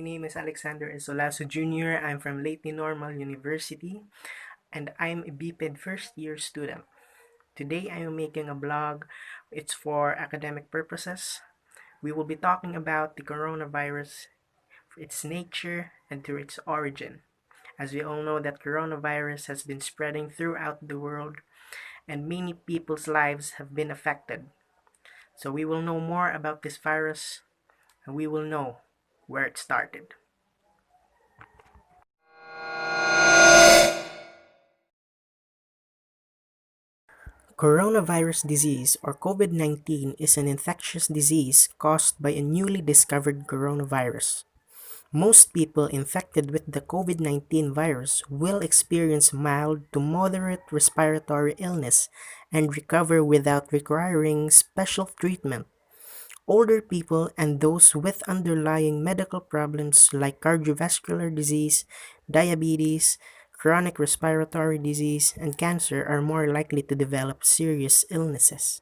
name is Alexander Esolazo Jr. I'm from Leyte Normal University and I'm a BPED first year student. Today I am making a blog. It's for academic purposes. We will be talking about the coronavirus, its nature, and to its origin. As we all know that coronavirus has been spreading throughout the world and many people's lives have been affected. So we will know more about this virus and we will know where it started. Coronavirus disease or COVID-19 is an infectious disease caused by a newly discovered coronavirus. Most people infected with the COVID-19 virus will experience mild to moderate respiratory illness and recover without requiring special treatment. Older people and those with underlying medical problems like cardiovascular disease, diabetes, chronic respiratory disease, and cancer are more likely to develop serious illnesses.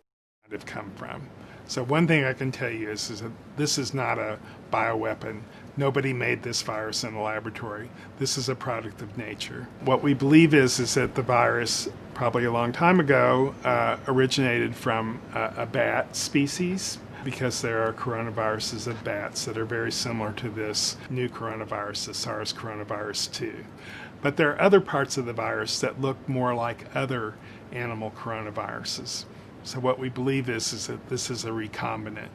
Have come from. So one thing I can tell you is that this is not a bioweapon. Nobody made this virus in a laboratory. This is a product of nature. What we believe is that the virus, probably a long time ago, originated from a bat species, because there are coronaviruses of bats that are very similar to this new coronavirus, the SARS coronavirus 2. But there are other parts of the virus that look more like other animal coronaviruses. So what we believe is that this is a recombinant.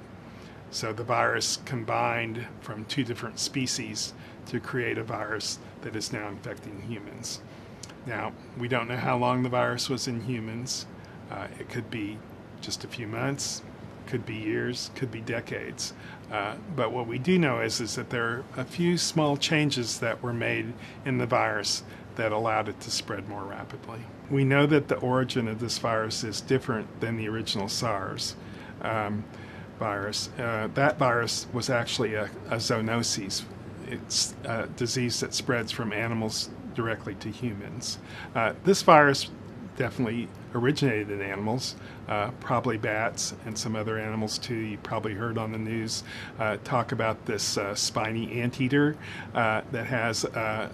So the virus combined from two different species to create a virus that is now infecting humans. Now, we don't know how long the virus was in humans. It could be just a few months, could be years, could be decades. But what we do know is that there are a few small changes that were made in the virus that allowed it to spread more rapidly. We know that the origin of this virus is different than the original SARS virus. That virus was actually a zoonosis. It's a disease that spreads from animals directly to humans. This virus definitely originated in animals, probably bats and some other animals too. You probably heard on the news talk about this spiny anteater that has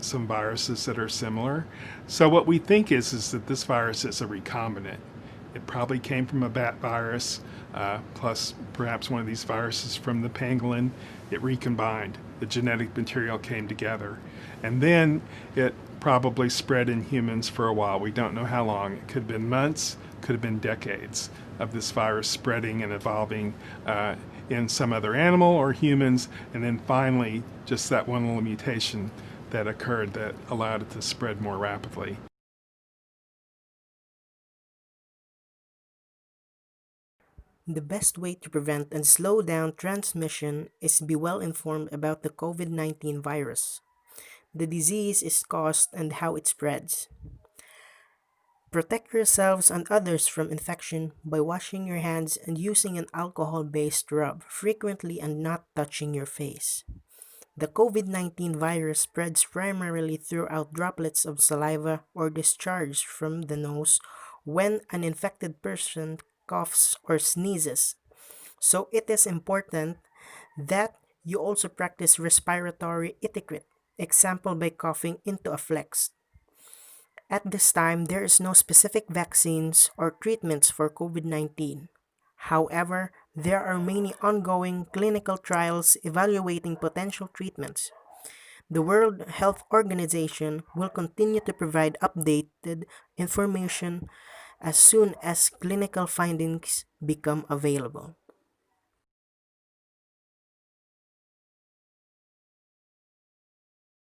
some viruses that are similar. So what we think is that this virus is a recombinant. It probably came from a bat virus, plus perhaps one of these viruses from the pangolin. It recombined. The genetic material came together. And then it probably spread in humans for a while. We don't know how long. It could have been months, could have been decades of this virus spreading and evolving in some other animal or humans, and then finally just that one little mutation that occurred that allowed it to spread more rapidly. The best way to prevent and slow down transmission is to be well informed about the COVID-19 virus. The disease is caused and how it spreads. Protect yourselves and others from infection by washing your hands and using an alcohol-based rub frequently and not touching your face. The COVID-19 virus spreads primarily throughout droplets of saliva or discharge from the nose when an infected person coughs or sneezes. So it is important that you also practice respiratory etiquette, example by coughing into a flex. At this time, there is no specific vaccines or treatments for COVID-19. However, there are many ongoing clinical trials evaluating potential treatments. The World Health Organization will continue to provide updated information as soon as clinical findings become available.